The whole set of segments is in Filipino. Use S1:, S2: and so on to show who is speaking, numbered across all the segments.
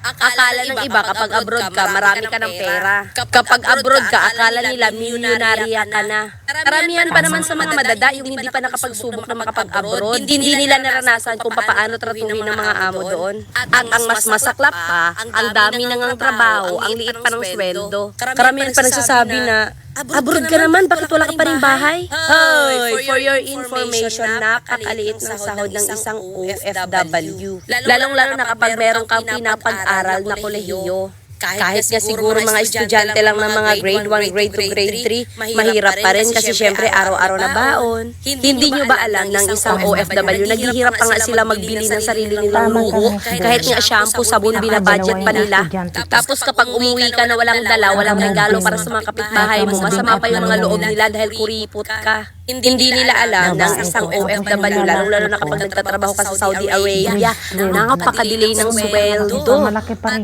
S1: Akala ng iba kapag abroad ka, marami ka ng pera. Kapag abroad ka, akala nila milyonarya ka na. Karamihan pa naman sa mga madada yung hindi pa nakapagsubok na makapag-abroad. Hindi nila naranasan kung paano tratuhin ng mga amo doon. At ang mas masaklap pa, ang dami nang ang trabaho, ang liit pa ng sweldo. Karamihan pa nagsasabi na, abroad ka naman, bakit wala ka pa rin bahay? Hoy, for your information, napakaliit ng sahod ng isang OFW. Lalong-lalo na kapag meron kang pinapag-aral na kolehiyo. Kahit nga siguro mga estudyante lang ng mga grade 1, grade 2, grade 3, mahirap pa rin kasi syempre araw-araw na baon. Hindi nyo ba alam ng isang OFW, naghihirap pa nga sila magbili ng sarili nilang luho, kahit nga shampoo, sabon, binabudget pa nila. Tapos kapag umuwi ka na walang dala, walang regalo para sa mga kapitbahay mo, masama pa yung mga loob nila dahil kuripot ka. Hindi nila alam ng isang OFW, lalo na kapag nagtatrabaho ka sa Saudi Arabia, napaka-delay ng sweldo.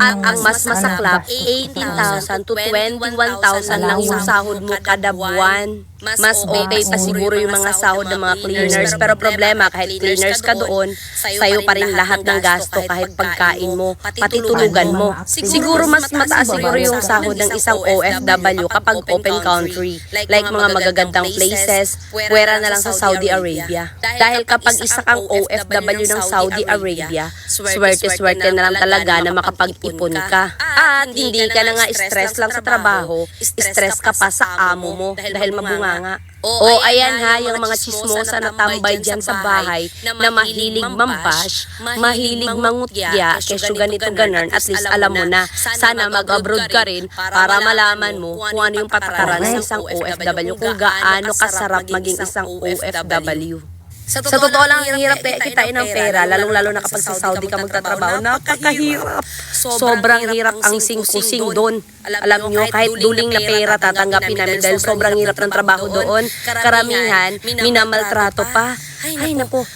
S1: At ang mas masaklap, 18,000 to 21,000 lang yung sahod mo kada buwan. Mas okay pa siguro yung mga sahod ng mga cleaners. Pero problema, kahit cleaners ka doon, sa'yo pa rin lahat ng gasto, kahit pagkain mo, pati tulugan mo. Siguro mas mataas siguro yung sahod ng isang OFW kapag open country. Like mga magagandang places, puwera na lang sa Saudi Arabia. Dahil kapag isa kang OFW ng Saudi Arabia, swerte-swerte na lang talaga na makapag-ipon ka. At hindi ka na nga stress lang sa trabaho, stress ka pa sa amo mo dahil mabunga nga. O ayan ha, yung mga chismosa na tambay dyan sa bahay na mahilig mambash, mahilig mangutya, kesyo ganito ganun, at least alam mo na, sana mag-abroad ka rin para malaman mo kung ano yung patakaran ng isang OFW, kung gaano kasarap maging isang OFW. Sa totoo lang, ang hirap kitain ng pera, lalong-lalo na kapag sa Saudi ka magtatrabaho, napakahirap. Sobrang hirap ang sing-kusing doon. Alam nyo, kahit duling na pera tatanggapin namin dahil sobrang hirap ng trabaho doon. Karamihan, minamaltrato pa. Ay napo,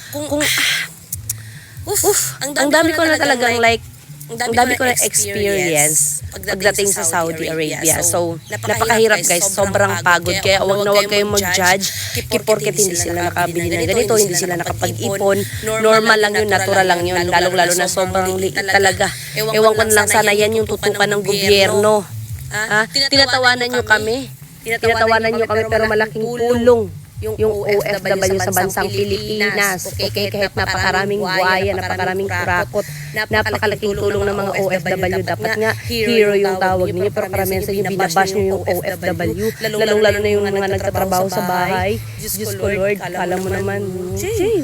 S1: ang dami ko na talagang ang dami ko na experience pagdating sa Saudi Arabia. So, napakahirap guys, sobrang pagod. Kaya wag na wag kayong mag-judge porket hindi sila nakabili ng ganito, hindi sila nakapag-ipon. Normal lang yun, natural lang yun. Lalong-lalo na sobrang liit talaga. Ewan ko na lang sana yan yung tutukan ng gobyerno. Tinatawanan nyo kami. Tinatawanan nyo kami pero malaking tulong yung OFW sa bansang Pilipinas. Okay, kahit napakaraming buhaya, napakaraming kurakot, napakalaking tulong ng mga OFW. Dapat nga, hero yung tawag ninyo, pero karamihan sa inyo, binabash nyo yung OFW. Lalong-lalo na yung mga nagtatrabaho sa bahay. Diyos ko Lord, alam mo naman.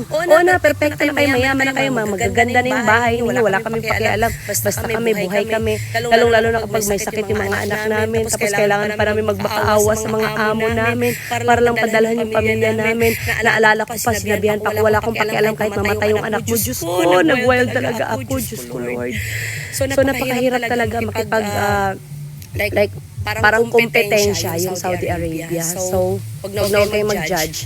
S1: Oo na, perfecto na kayo, mayaman na kayo, magaganda na yung bahay ninyo, wala kaming pakialam. Basta kami, buhay kami. Lalong-lalo na kapag may sakit yung mga anak namin, tapos kailangan pa namin magmakaawa sa mga amo namin, para lang padalhan yung pamilya namin. Naalala ko pa, sinabihan pa ko, wala akong pakialam kahit mamatay yung anak mo. Diyos ko, nag-wild talaga ako. Diyos ko Lord. So napakahirap talaga makipag parang kompetensya yung Saudi Arabia. So, wag na huwag kayong mag-judge.